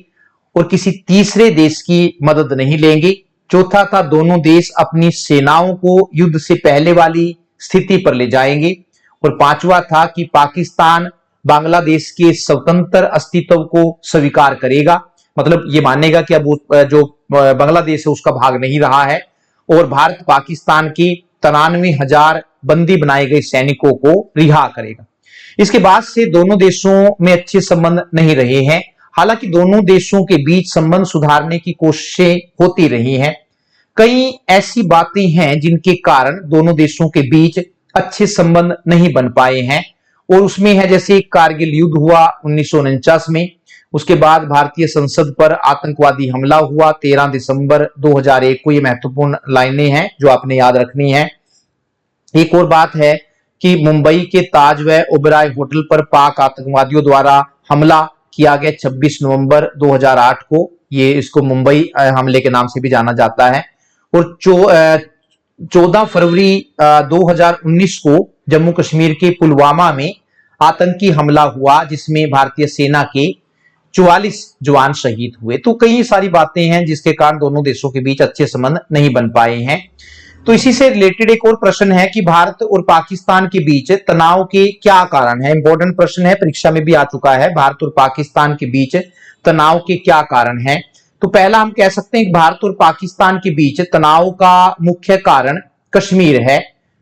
और किसी तीसरे देश की मदद नहीं लेंगे। चौथा था दोनों देश अपनी सेनाओं को युद्ध से पहले वाली स्थिति पर ले जाएंगे। और पांचवा था कि पाकिस्तान बांग्लादेश के स्वतंत्र अस्तित्व को स्वीकार करेगा, मतलब ये मानेगा कि अब जो बांग्लादेश है उसका भाग नहीं रहा है, और भारत पाकिस्तान के 93,000 बंदी बनाए गए सैनिकों को रिहा करेगा। इसके बाद से दोनों देशों में अच्छे संबंध नहीं रहे हैं। हालांकि दोनों देशों के बीच संबंध सुधारने की कोशिशें होती रही हैं। कई ऐसी बातें हैं जिनके कारण दोनों देशों के बीच अच्छे संबंध नहीं बन पाए हैं, और उसमें है जैसे कारगिल युद्ध हुआ 1949 में, उसके बाद भारतीय संसद पर आतंकवादी हमला हुआ 13 दिसंबर 2001 को। ये महत्वपूर्ण लाइनें हैं जो आपने याद रखनी है। एक और बात है कि मुंबई के ताज व ओबराय होटल पर पाक आतंकवादियों द्वारा हमला किया गया 26 नवंबर 2008 को। ये इसको मुंबई हमले के नाम से भी जाना जाता है। और 14 फरवरी 2019 को जम्मू कश्मीर के पुलवामा में आतंकी हमला हुआ जिसमें भारतीय सेना के 44 जवान शहीद हुए। तो कई सारी बातें हैं जिसके कारण दोनों देशों के बीच अच्छे संबंध नहीं बन पाए हैं। तो इसी से रिलेटेड एक और प्रश्न है कि भारत और पाकिस्तान के बीच तनाव के क्या कारण है। इंपॉर्टेंट प्रश्न है, परीक्षा में भी आ चुका है। भारत और पाकिस्तान के बीच तनाव के क्या कारण है। तो पहला हम कह सकते हैं कि भारत और पाकिस्तान के बीच तनाव का मुख्य कारण कश्मीर है।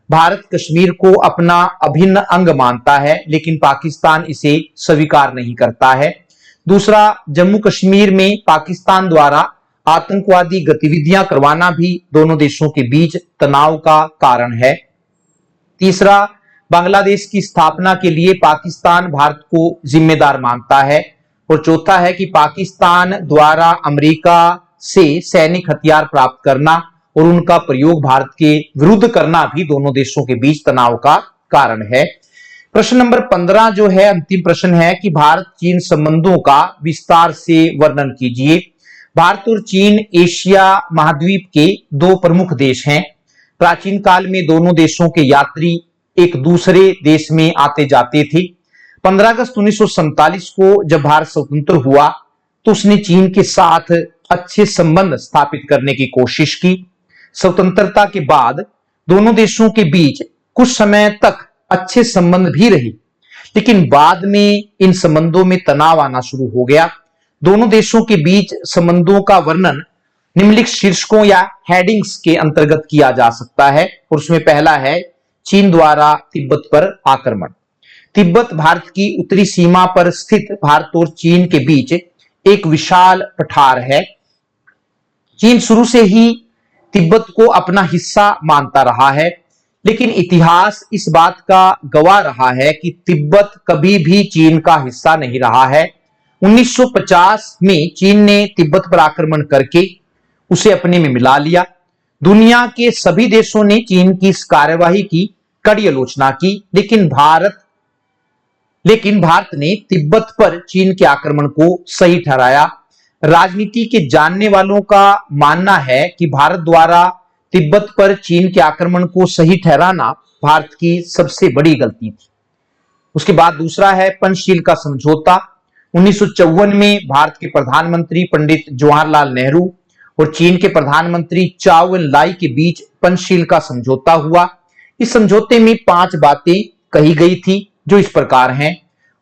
भारत कश्मीर को अपना अभिन्न अंग मानता है, लेकिन पाकिस्तान इसे स्वीकार नहीं करता है। दूसरा, जम्मू कश्मीर में पाकिस्तान द्वारा आतंकवादी गतिविधियां करवाना भी दोनों देशों के बीच तनाव का कारण है। तीसरा, बांग्लादेश की स्थापना के लिए पाकिस्तान भारत को जिम्मेदार मानता है। और चौथा है कि पाकिस्तान द्वारा अमेरिका से सैनिक हथियार प्राप्त करना और उनका प्रयोग भारत के विरुद्ध करना भी दोनों देशों के बीच तनाव का कारण है। प्रश्न नंबर 15 जो है अंतिम प्रश्न है कि भारत चीन संबंधों का विस्तार से वर्णन कीजिए। भारत और चीन एशिया महाद्वीप के दो प्रमुख देश हैं। प्राचीन काल में दोनों देशों के यात्री एक दूसरे देश में आते जाते थे। 15 अगस्त 1947 को जब भारत स्वतंत्र हुआ तो उसने चीन के साथ अच्छे संबंध स्थापित करने की कोशिश की। स्वतंत्रता के बाद दोनों देशों के बीच कुछ समय तक अच्छे संबंध भी रहे, लेकिन बाद में इन संबंधों में तनाव आना शुरू हो गया। दोनों देशों के बीच संबंधों का वर्णन निम्नलिखित शीर्षकों या हेडिंग्स के अंतर्गत किया जा सकता है, और उसमें पहला है चीन द्वारा तिब्बत पर आक्रमण। तिब्बत भारत की उत्तरी सीमा पर स्थित भारत और चीन के बीच एक विशाल पठार है। चीन शुरू से ही तिब्बत को अपना हिस्सा मानता रहा है, लेकिन इतिहास इस बात का गवाह रहा है कि तिब्बत कभी भी चीन का हिस्सा नहीं रहा है। 1950 में चीन ने तिब्बत पर आक्रमण करके उसे अपने में मिला लिया। दुनिया के सभी देशों ने चीन की इस कार्यवाही की कड़ी आलोचना की, लेकिन भारत ने तिब्बत पर चीन के आक्रमण को सही ठहराया। राजनीति के जानने वालों का मानना है कि भारत द्वारा तिब्बत पर चीन के आक्रमण को सही ठहराना भारत की सबसे बड़ी गलती थी। उसके बाद दूसरा है पंचशील का समझौता। 1954 में भारत के प्रधानमंत्री पंडित जवाहरलाल नेहरू और चीन के प्रधानमंत्री चाउ एन लाई के बीच पंचशील का समझौता हुआ। इस समझौते में 5 बातें कही गई थी जो इस प्रकार हैं।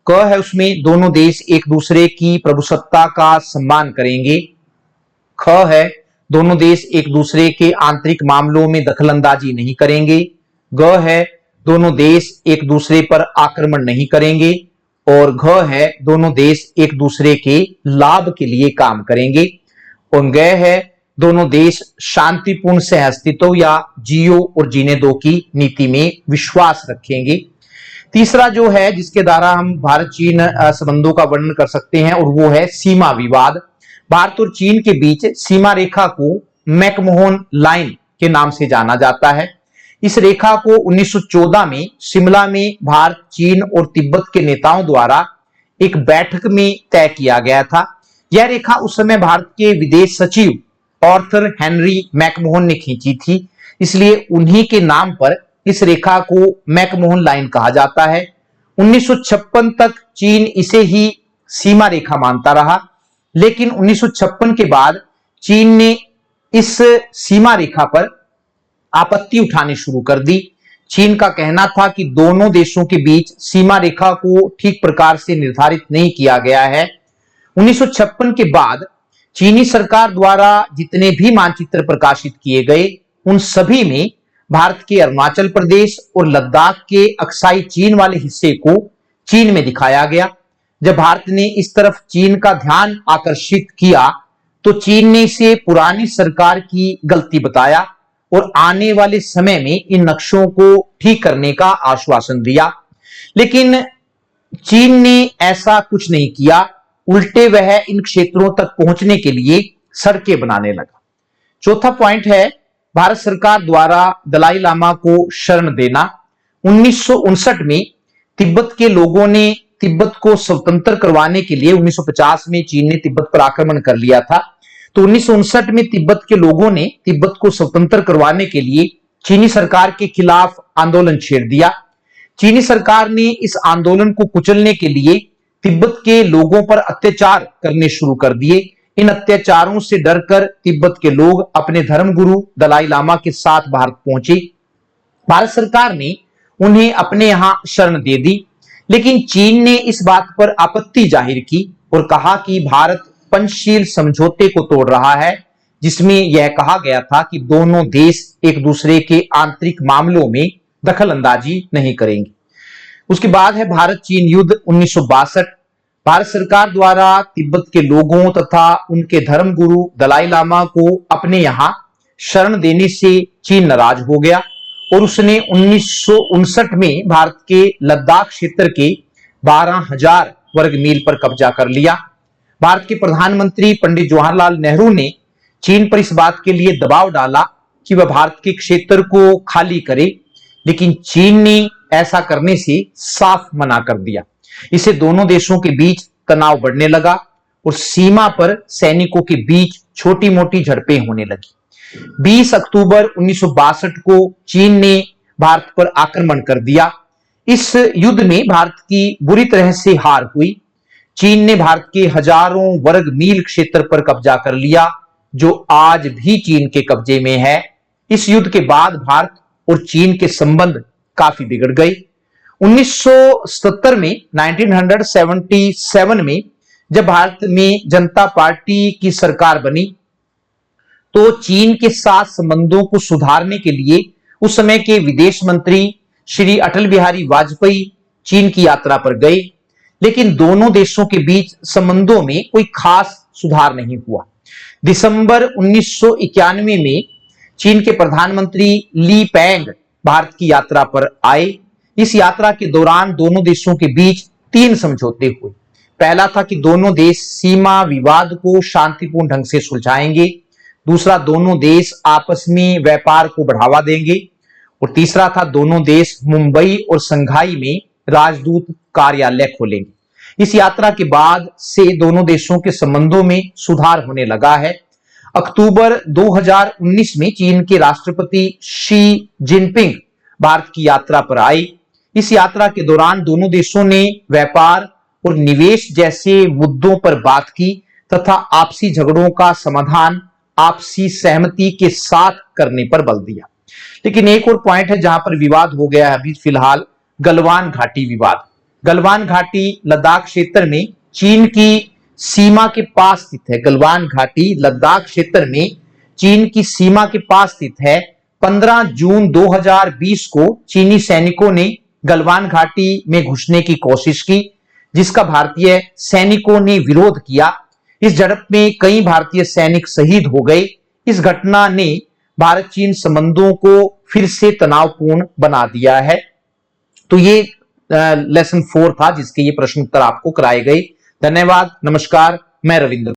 क है उसमें दोनों देश एक दूसरे की प्रभुसत्ता का सम्मान करेंगे। ख है दोनों देश एक दूसरे के आंतरिक मामलों में दखलंदाजी नहीं करेंगे। ग है दोनों देश एक दूसरे पर आक्रमण नहीं करेंगे। और घ है दोनों देश एक दूसरे के लाभ के लिए काम करेंगे। और ग है दोनों देश शांतिपूर्ण सहअस्तित्व या जियो और जीने दो की नीति में विश्वास रखेंगे। तीसरा जो है जिसके द्वारा हम भारत चीन संबंधों का वर्णन कर सकते हैं, और वो है सीमा विवाद। भारत और चीन के बीच सीमा रेखा को मैकमोहन लाइन के नाम से जाना जाता है। इस रेखा को 1914 में शिमला में भारत, चीन और तिब्बत के नेताओं द्वारा एक बैठक में तय किया गया था। यह रेखा उस समय भारत के विदेश सचिव आर्थर हेनरी मैकमोहन ने खींची थी, इसलिए उन्हीं के नाम पर इस रेखा को मैकमोहन लाइन कहा जाता है। 1956 तक चीन इसे ही सीमा रेखा मानता रहा, लेकिन 1956 के बाद चीन ने इस सीमा रेखा पर आपत्ति उठानी शुरू कर दी। चीन का कहना था कि दोनों देशों के बीच सीमा रेखा को ठीक प्रकार से निर्धारित नहीं किया गया है। 1956 के बाद चीनी सरकार द्वारा जितने भी मानचित्र प्रकाशित किए गए, उन सभी में भारत के अरुणाचल प्रदेश और लद्दाख के अक्साई चीन वाले हिस्से को चीन में दिखाया गया। जब भारत ने इस तरफ चीन का ध्यान आकर्षित किया तो चीन ने इसे पुरानी सरकार की गलती बताया और आने वाले समय में इन नक्शों को ठीक करने का आश्वासन दिया, लेकिन चीन ने ऐसा कुछ नहीं किया। उल्टे वह इन क्षेत्रों तक पहुंचने के लिए सड़कें बनाने लगा। चौथा पॉइंट है भारत सरकार द्वारा दलाई लामा को शरण देना। 1959 में तिब्बत के लोगों ने तिब्बत को स्वतंत्र करवाने के लिए 1950 में चीन ने तिब्बत पर आक्रमण कर लिया था, तो 1959 में तिब्बत के लोगों ने तिब्बत को स्वतंत्र करवाने के लिए चीनी सरकार के खिलाफ आंदोलन छेड़ दिया। चीनी सरकार ने इस आंदोलन को कुचलने के लिए तिब्बत के लोगों पर अत्याचार करने शुरू कर दिए। इन अत्याचारों से डरकर तिब्बत के लोग अपने धर्मगुरु दलाई लामा के साथ भारत पहुंचे। भारत सरकार ने उन्हें अपने यहां शरण दे दी, लेकिन चीन ने इस बात पर आपत्ति जाहिर की और कहा कि भारत पंचशील समझौते को तोड़ रहा है, जिसमें यह कहा गया था कि दोनों देश एक दूसरे के आंतरिक मामलों में दखल अंदाजी नहीं करेंगे। उसके बाद है भारत चीन युद्ध 1962। भारत सरकार द्वारा तिब्बत के लोगों तथा उनके धर्मगुरु दलाई लामा को अपने यहां शरण देने से चीन नाराज हो गया और उसने 1959 में भारत के लद्दाख क्षेत्र के 12,000 वर्ग मील पर कब्जा कर लिया। भारत के प्रधानमंत्री पंडित जवाहरलाल नेहरू ने चीन पर इस बात के लिए दबाव डाला कि वह भारत के क्षेत्र को खाली करे, लेकिन चीन ने ऐसा करने से साफ मना कर दिया। इससे दोनों देशों के बीच तनाव बढ़ने लगा और सीमा पर सैनिकों के बीच छोटी मोटी झड़पें होने लगी। 20 अक्टूबर 1962 को चीन ने भारत पर आक्रमण कर दिया। इस युद्ध में भारत की बुरी तरह से हार हुई। चीन ने भारत के हजारों वर्ग मील क्षेत्र पर कब्जा कर लिया, जो आज भी चीन के कब्जे में है। इस युद्ध के बाद भारत और चीन के संबंध काफी बिगड़ गए। 1977 में 1977 में जब भारत में जनता पार्टी की सरकार बनी, तो चीन के साथ संबंधों को सुधारने के लिए उस समय के विदेश मंत्री श्री अटल बिहारी वाजपेयी चीन की यात्रा पर गए, लेकिन दोनों देशों के बीच संबंधों में कोई खास सुधार नहीं हुआ। दिसंबर 1991 में चीन के प्रधानमंत्री ली पेंग भारत की यात्रा पर आए। इस यात्रा के दौरान दोनों देशों के बीच 3 समझौते हुए। पहला था कि दोनों देश सीमा विवाद को शांतिपूर्ण ढंग से सुलझाएंगे। दूसरा, दोनों देश आपस में व्यापार को बढ़ावा देंगे। और तीसरा था, दोनों देश मुंबई और संघाई में राजदूत कार्यालय खोलेंगे। इस यात्रा के बाद से दोनों देशों के संबंधों में सुधार होने लगा है। अक्टूबर 2019 में चीन के राष्ट्रपति शी जिनपिंग भारत की यात्रा पर आए। इस यात्रा के दौरान दोनों देशों ने व्यापार और निवेश जैसे मुद्दों पर बात की तथा आपसी झगड़ों का समाधान आपसी सहमति के साथ करने पर बल दिया। लेकिन एक और पॉइंट है जहां पर विवाद हो गया है अभी फिलहाल, गलवान घाटी विवाद। गलवान घाटी लद्दाख क्षेत्र में चीन की सीमा के पास स्थित है। गलवान घाटी लद्दाख क्षेत्र में चीन की सीमा के पास स्थित है। 15 जून 2020 को चीनी सैनिकों ने गलवान घाटी में घुसने की कोशिश की, जिसका भारतीय सैनिकों ने विरोध किया। इस झड़प में कई भारतीय सैनिक शहीद हो गए। इस घटना ने भारत चीन संबंधों को फिर से तनावपूर्ण बना दिया है। तो ये लेसन 4 था जिसके ये प्रश्न उत्तर आपको कराए गए। धन्यवाद, नमस्कार, मैं रविंद्र।